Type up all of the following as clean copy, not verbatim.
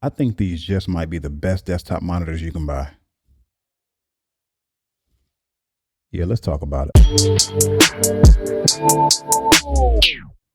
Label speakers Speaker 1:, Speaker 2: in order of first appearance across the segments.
Speaker 1: I think these just might be the best desktop monitors you can buy. Yeah, let's talk about it.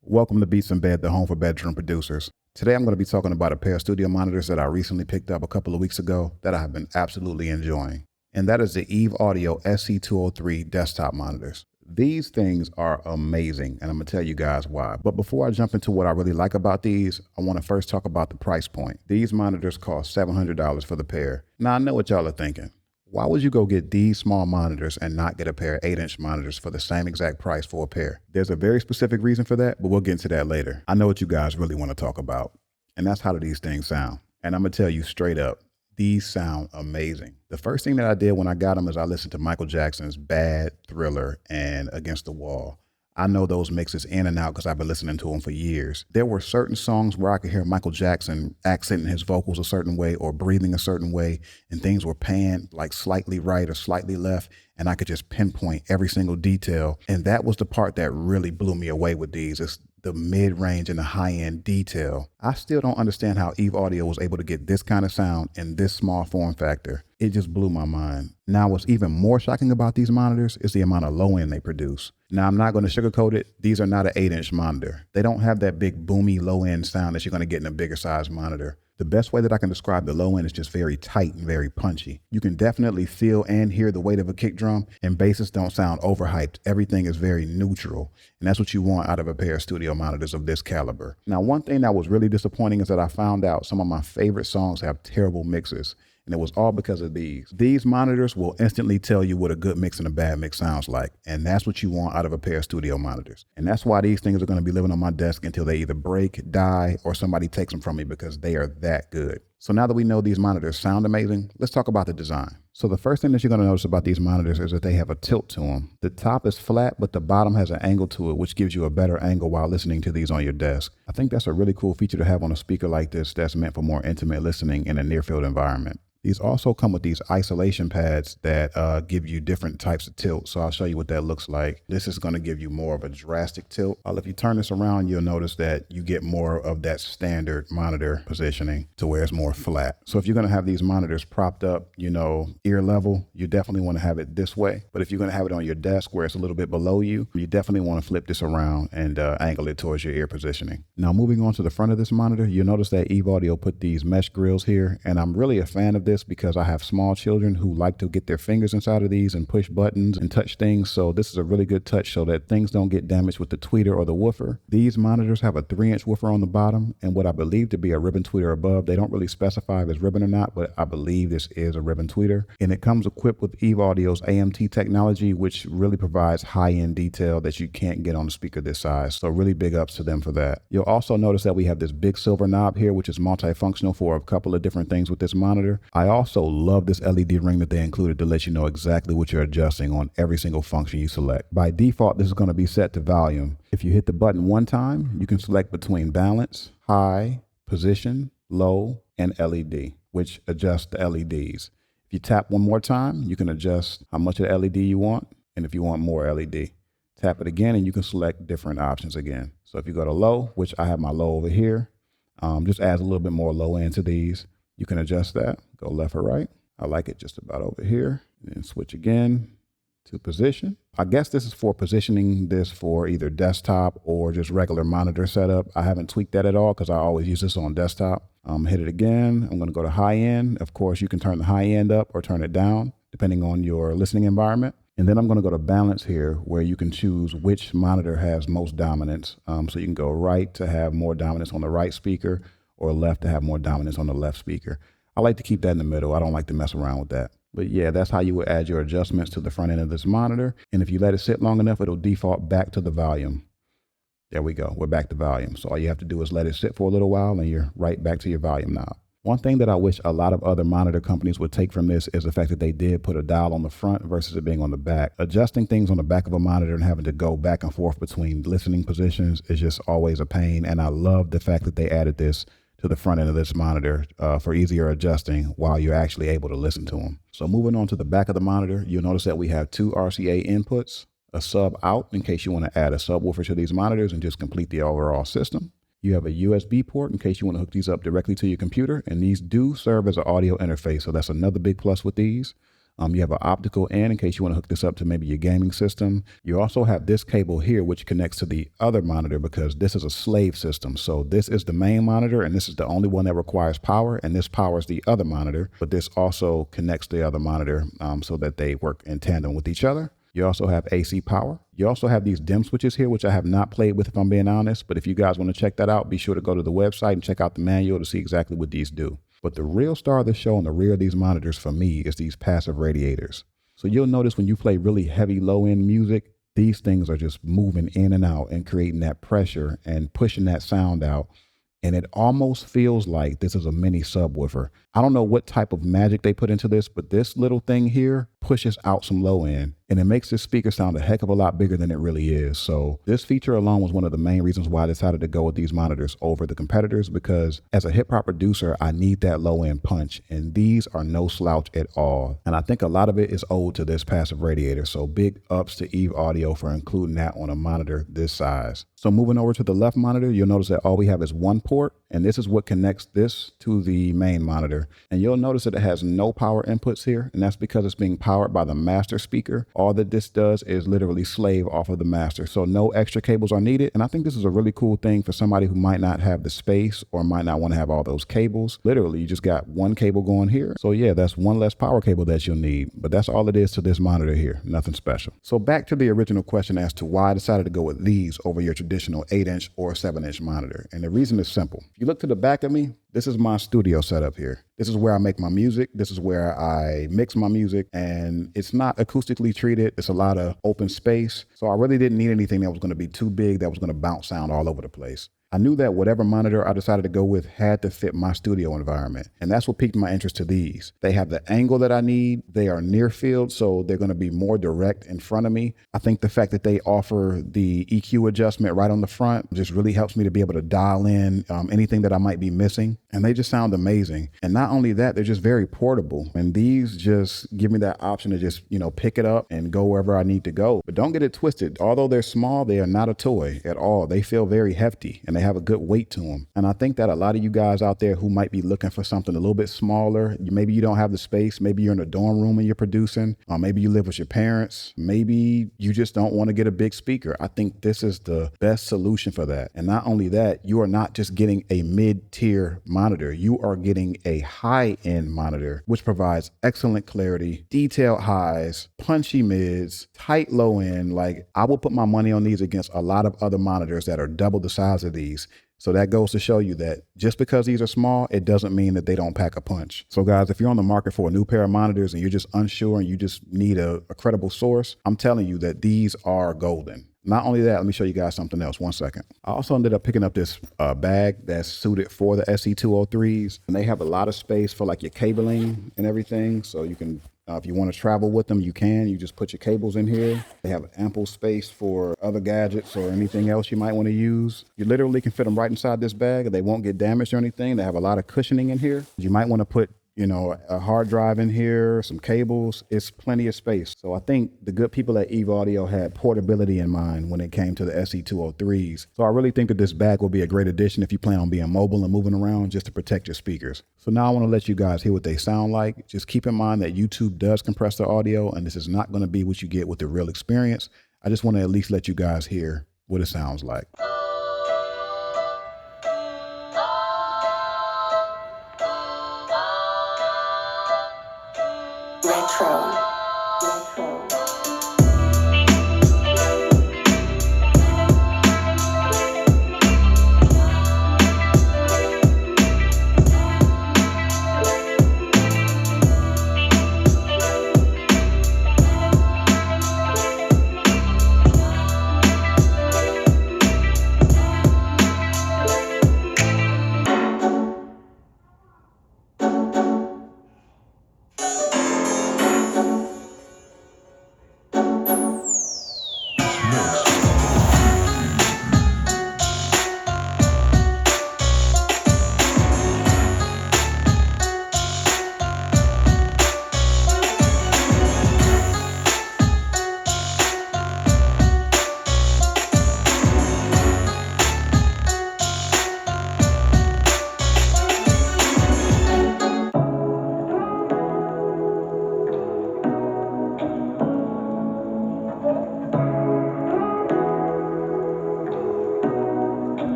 Speaker 1: Welcome to BeatsNBed, the home for bedroom producers. Today I'm going to be talking about a pair of studio monitors that I recently picked up a couple of weeks ago that I have been absolutely enjoying. And that is the Eve Audio SC203 desktop monitors. These things are amazing, and I'm going to tell you guys why. But before I jump into what I really like about these, I want to first talk about the price point. These monitors cost $700 for the pair. Now, I know what y'all are thinking. Why would you go get these small monitors and not get a pair of 8-inch monitors for the same exact price for a pair? There's a very specific reason for that, but we'll get into that later. I know what you guys really want to talk about, and that's how do these things sound. And I'm going to tell you straight up, these sound amazing. The first thing that I did when I got them is I listened to Michael Jackson's Bad, Thriller, and Against the Wall. I know those mixes in and out because I've been listening to them for years. There were certain songs where I could hear Michael Jackson accenting his vocals a certain way or breathing a certain way, and things were panned like slightly right or slightly left, and I could just pinpoint every single detail. And that was the part that really blew me away with these. It's the mid-range and the high-end detail. I still don't understand how Eve Audio was able to get this kind of sound in this small form factor. It just blew my mind. Now, what's even more shocking about these monitors is the amount of low end they produce. Now, I'm not going to sugarcoat it. These are not an 8-inch monitor. They don't have that big boomy low end sound that you're going to get in a bigger size monitor. The best way that I can describe the low end is just very tight and very punchy. You can definitely feel and hear the weight of a kick drum, and basses don't sound overhyped. Everything is very neutral, and that's what you want out of a pair of studio monitors of this caliber. Now, one thing that was really disappointing is that I found out some of my favorite songs have terrible mixes. And it was all because of these. These monitors will instantly tell you what a good mix and a bad mix sounds like. And that's what you want out of a pair of studio monitors. And that's why these things are going to be living on my desk until they either break, die, or somebody takes them from me because they are that good. So now that we know these monitors sound amazing, let's talk about the design. So the first thing that you're going to notice about these monitors is that they have a tilt to them. The top is flat, but the bottom has an angle to it, which gives you a better angle while listening to these on your desk. I think that's a really cool feature to have on a speaker like this that's meant for more intimate listening in a near-field environment. These also come with these isolation pads that give you different types of tilt. So I'll show you what that looks like. This is going to give you more of a drastic tilt. If you turn this around, you'll notice that you get more of that standard monitor positioning to where it's more flat. So if you're going to have these monitors propped up, ear level, you definitely want to have it this way. But if you're going to have it on your desk where it's a little bit below you, you definitely want to flip this around and angle it towards your ear positioning. Now, moving on to the front of this monitor, you'll notice that Eve Audio put these mesh grills here, and I'm really a fan of this because I have small children who like to get their fingers inside of these and push buttons and touch things. So this is a really good touch so that things don't get damaged with the tweeter or the woofer. These monitors have a 3-inch woofer on the bottom and what I believe to be a ribbon tweeter above. They don't really specify if it's ribbon or not, but I believe this is a ribbon tweeter. And it comes equipped with Eve Audio's AMT technology, which really provides high-end detail that you can't get on a speaker this size. So really big ups to them for that. You'll also notice that we have this big silver knob here, which is multifunctional for a couple of different things with this monitor. I also love this LED ring that they included to let you know exactly what you're adjusting on every single function you select. By default, this is going to be set to volume. If you hit the button one time, you can select between balance, high, position, low, and LED, which adjusts the LEDs. If you tap one more time, you can adjust how much of the LED you want, and if you want more LED. Tap it again, and you can select different options again. So if you go to low, which I have my low over here, just adds a little bit more low end to these. You can adjust that, go left or right. I like it just about over here. And then switch again to position. I guess this is for positioning this for either desktop or just regular monitor setup. I haven't tweaked that at all because I always use this on desktop. Hit it again. I'm going to go to high end. Of course, you can turn the high end up or turn it down depending on your listening environment. And then I'm going to go to balance here where you can choose which monitor has most dominance. So you can go right to have more dominance on the right speaker or left to have more dominance on the left speaker. I like to keep that in the middle. I don't like to mess around with that. But yeah, that's how you would add your adjustments to the front end of this monitor. And if you let it sit long enough, it'll default back to the volume. There we go. We're back to volume. So all you have to do is let it sit for a little while and you're right back to your volume knob. One thing that I wish a lot of other monitor companies would take from this is the fact that they did put a dial on the front versus it being on the back. Adjusting things on the back of a monitor and having to go back and forth between listening positions is just always a pain. And I love the fact that they added this to the front end of this monitor for easier adjusting while you're actually able to listen to them. So moving on to the back of the monitor, you'll notice that we have 2 RCA inputs, a sub out in case you want to add a subwoofer to these monitors and just complete the overall system. You have a USB port in case you want to hook these up directly to your computer, and these do serve as an audio interface, so that's another big plus with these. You have an optical in case you want to hook this up to maybe your gaming system. You also have this cable here, which connects to the other monitor because this is a slave system. So this is the main monitor, and this is the only one that requires power, and this powers the other monitor, but this also connects the other monitor so that they work in tandem with each other. You also have AC power. You also have these dim switches here, which I have not played with if I'm being honest, but if you guys want to check that out, be sure to go to the website and check out the manual to see exactly what these do. But the real star of the show on the rear of these monitors for me is these passive radiators. So you'll notice when you play really heavy low-end music, these things are just moving in and out and creating that pressure and pushing that sound out. And it almost feels like this is a mini subwoofer. I don't know what type of magic they put into this, but this little thing here pushes out some low end, and it makes this speaker sound a heck of a lot bigger than it really is. So this feature alone was one of the main reasons why I decided to go with these monitors over the competitors, because as a hip hop producer, I need that low end punch, and these are no slouch at all. And I think a lot of it is owed to this passive radiator. So big ups to Eve Audio for including that on a monitor this size. So moving over to the left monitor, you'll notice that all we have is one port, and this is what connects this to the main monitor. And you'll notice that it has no power inputs here, and that's because it's being powered by the master speaker. All that this does is literally slave off of the master, so no extra cables are needed. And I think this is a really cool thing for somebody who might not have the space or might not want to have all those cables. Literally, you just got one cable going here. So yeah, that's one less power cable that you'll need, but that's all it is to this monitor here, nothing special. So back to the original question as to why I decided to go with these over your traditional 8-inch or 7-inch monitor. And the reason is simple. If you look to the back of me, this is my studio setup here. This is where I make my music. This is where I mix my music, and it's not acoustically treated. It's a lot of open space. So I really didn't need anything that was going to be too big, that was going to bounce sound all over the place. I knew that whatever monitor I decided to go with had to fit my studio environment. And that's what piqued my interest to these. They have the angle that I need. They are near field, so they're going to be more direct in front of me. I think the fact that they offer the EQ adjustment right on the front just really helps me to be able to dial in anything that I might be missing. And they just sound amazing. And not only that, they're just very portable. And these just give me that option to just, pick it up and go wherever I need to go. But don't get it twisted. Although they're small, they are not a toy at all. They feel very hefty, and they have a good weight to them. And I think that a lot of you guys out there who might be looking for something a little bit smaller, maybe you don't have the space, maybe you're in a dorm room and you're producing, or maybe you live with your parents, maybe you just don't want to get a big speaker. I think this is the best solution for that. And not only that, you are not just getting a mid-tier monitor, you are getting a high-end monitor, which provides excellent clarity, detailed highs, punchy mids, tight low end. Like, I will put my money on these against a lot of other monitors that are double the size of these. So that goes to show you that just because these are small, it doesn't mean that they don't pack a punch. So guys, if you're on the market for a new pair of monitors and you're just unsure and you just need a credible source, I'm telling you that these are golden. Not only that, let me show you guys something else. 1 second. I also ended up picking up this bag that's suited for the SC203s, and they have a lot of space for like your cabling and everything. So you can, if you want to travel with them, you can. You just put your cables in here. They have ample space for other gadgets or anything else you might want to use. You literally can fit them right inside this bag. They won't get damaged or anything. They have a lot of cushioning in here. You might want to put a hard drive in here, some cables. It's plenty of space. So I think the good people at Eve Audio had portability in mind when it came to the SC203s. So I really think that this bag will be a great addition if you plan on being mobile and moving around just to protect your speakers. So now I want to let you guys hear what they sound like. Just keep in mind that YouTube does compress the audio, and this is not going to be what you get with the real experience. I just want to at least let you guys hear what it sounds like.
Speaker 2: Retro.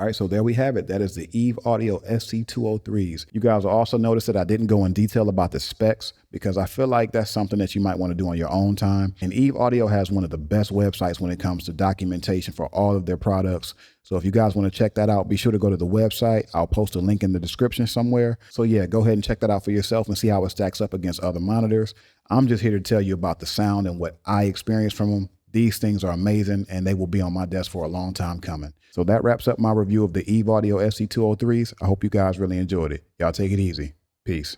Speaker 1: All right, so there we have it. That is the Eve Audio SC203s. You guys will also notice that I didn't go in detail about the specs because I feel like that's something that you might want to do on your own time. And Eve Audio has one of the best websites when it comes to documentation for all of their products. So if you guys want to check that out, be sure to go to the website. I'll post a link in the description somewhere. So yeah, go ahead and check that out for yourself and see how it stacks up against other monitors. I'm just here to tell you about the sound and what I experienced from them. These things are amazing and they will be on my desk for a long time coming. So that wraps up my review of the Eve Audio SC203s. I hope you guys really enjoyed it. Y'all take it easy. Peace.